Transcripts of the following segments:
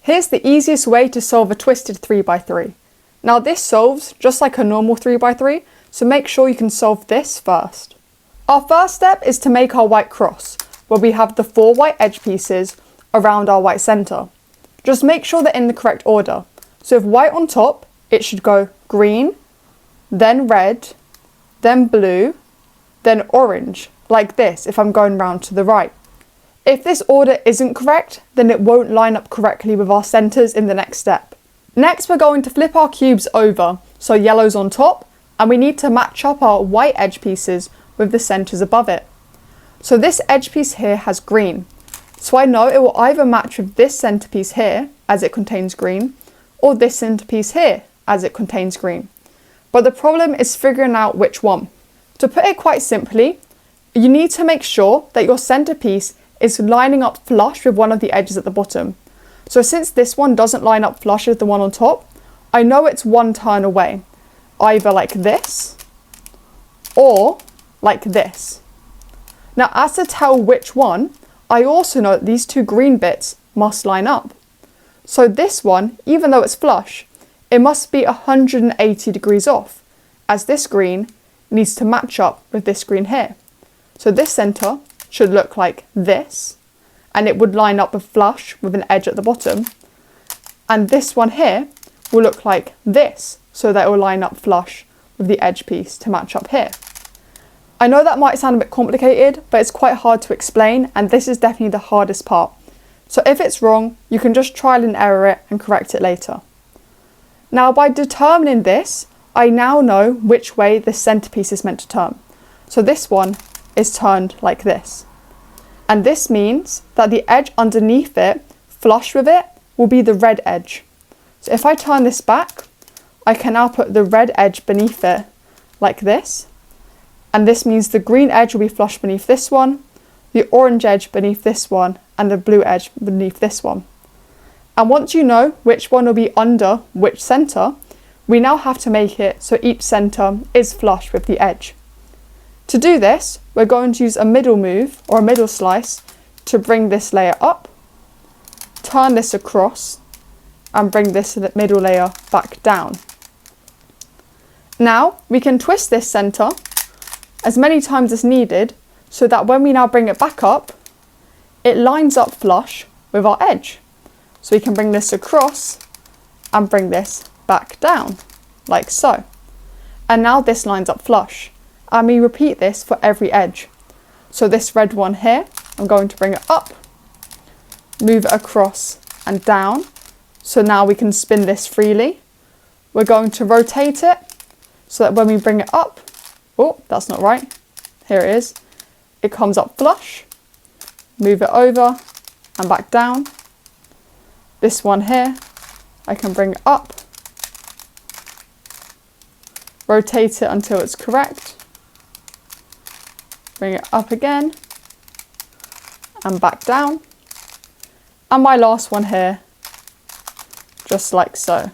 Here's the easiest way to solve a twisted 3x3. Now this solves just like a normal 3x3, so make sure you can solve this first. Our first step is to make our white cross, where we have the 4 white edge pieces around our white centre. Just make sure they're in the correct order. So if white on top, it should go green, then red, then blue, then orange, like this if I'm going round to the right. If this order isn't correct, then it won't line up correctly with our centres in the next step. Next, we're going to flip our cubes over, so yellow's on top, and we need to match up our white edge pieces with the centres above it. So this edge piece here has green, so I know it will either match with this centrepiece here, as it contains green, or this centrepiece here, as it contains green. But the problem is figuring out which one. To put it quite simply, you need to make sure that your centrepiece is lining up flush with one of the edges at the bottom. So since this one doesn't line up flush with the one on top, I know it's one turn away, either like this or like this. Now, as to tell which one, I also know that these two green bits must line up. So this one, even though it's flush, it must be 180 degrees off, as this green needs to match up with this green here. So this centre should look like this, and it would line up with flush with an edge at the bottom. And this one here will look like this, so that it will line up flush with the edge piece to match up here. I know that might sound a bit complicated, but it's quite hard to explain, and this is definitely the hardest part. So if it's wrong, you can just trial and error it and correct it later. Now, by determining this, I now know which way this centrepiece is meant to turn. So this one is turned like this. And this means that the edge underneath it, flush with it, will be the red edge. So if I turn this back, I can now put the red edge beneath it like this. And this means the green edge will be flush beneath this one, the orange edge beneath this one, and the blue edge beneath this one. And once you know which one will be under which centre, we now have to make it so each centre is flush with the edge. To do this, we're going to use a middle move or a middle slice to bring this layer up, turn this across, and bring this middle layer back down. Now we can twist this centre as many times as needed, so that when we now bring it back up, it lines up flush with our edge. So we can bring this across and bring this back down, like so. And now this lines up flush. And we repeat this for every edge. So this red one here, I'm going to bring it up, move it across and down. So now we can spin this freely. We're going to rotate it so that when we bring it up, oh, that's not right. Here it is. It comes up flush, move it over and back down. This one here, I can bring it up, rotate it until it's correct, bring it up again and back down. And my last one here, just like so.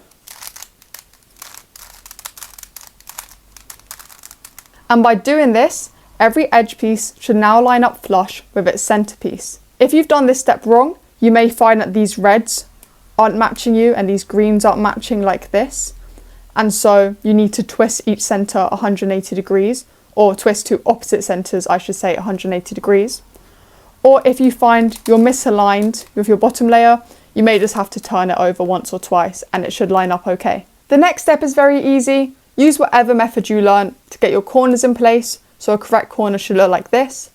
And by doing this, every edge piece should now line up flush with its centrepiece. If you've done this step wrong, you may find that these reds aren't matching you and these greens aren't matching like this. And so you need to twist each centre 180 degrees, or twist two opposite centres, I should say 180 degrees. Or if you find you're misaligned with your bottom layer, you may just have to turn it over once or twice and it should line up okay. The next step is very easy. Use whatever method you learned to get your corners in place. So a correct corner should look like this.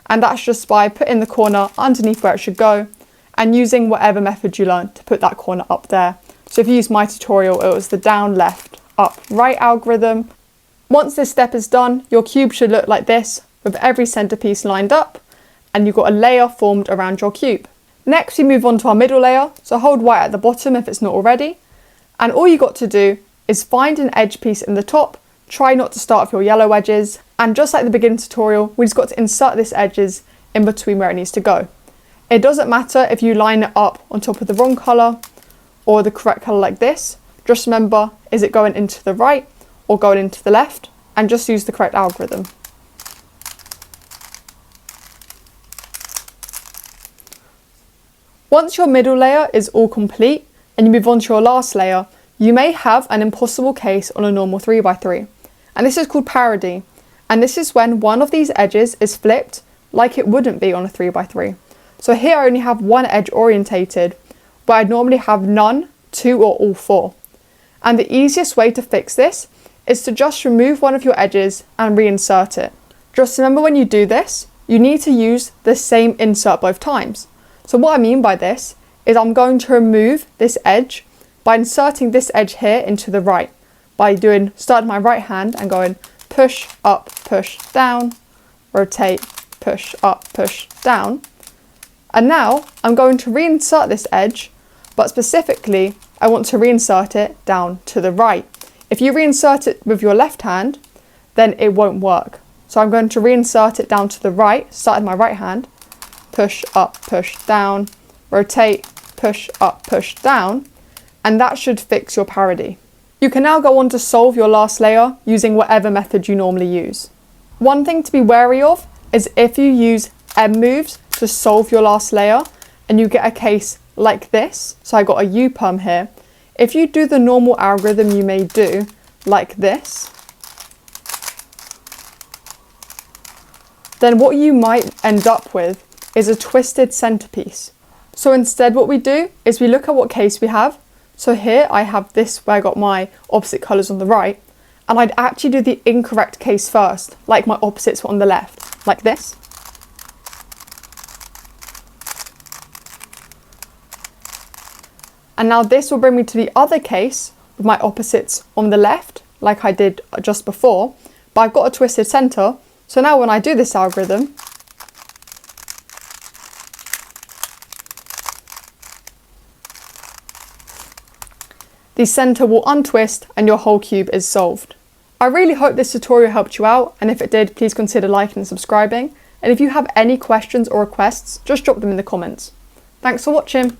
And that's just by putting the corner underneath where it should go and using whatever method you learned to put that corner up there. So if you use my tutorial, it was the down, left, up, right algorithm. Once this step is done, your cube should look like this with every centrepiece lined up and you've got a layer formed around your cube. Next, we move on to our middle layer. So hold white at the bottom if it's not already. And all you got to do is find an edge piece in the top. Try not to start with your yellow edges. And just like the beginning tutorial, we just got to insert this edges in between where it needs to go. It doesn't matter if you line it up on top of the wrong colour or the correct colour like this. Just remember, is it going into the right or going into the left? And just use the correct algorithm. Once your middle layer is all complete, and you move on to your last layer, you may have an impossible case on a normal 3x3. And this is called parity. And this is when one of these edges is flipped like it wouldn't be on a 3x3. So here I only have one edge orientated, where I'd normally have none, two or all four. And the easiest way to fix this is to just remove one of your edges and reinsert it. Just remember when you do this, you need to use the same insert both times. So what I mean by this is I'm going to remove this edge by inserting this edge here into the right, by starting my right hand and going push up, push down, rotate, push up, push down. And now I'm going to reinsert this edge, but specifically I want to reinsert it down to the right. If you reinsert it with your left hand, then it won't work. So I'm going to reinsert it down to the right, starting my right hand, push up, push down, rotate, push up, push down, and that should fix your parity. You can now go on to solve your last layer using whatever method you normally use. One thing to be wary of is if you use M moves to solve your last layer and you get a case like this, so I got a U perm here, if you do the normal algorithm you may do, like this, then what you might end up with is a twisted centerpiece. So instead what we do is we look at what case we have. So here I have this where I got my opposite colours on the right, and I'd actually do the incorrect case first, like my opposites were on the left, like this. And now this will bring me to the other case with my opposites on the left, like I did just before, but I've got a twisted centre. So now when I do this algorithm, the centre will untwist and your whole cube is solved. I really hope this tutorial helped you out, and if it did, please consider liking and subscribing. And if you have any questions or requests, just drop them in the comments. Thanks for watching.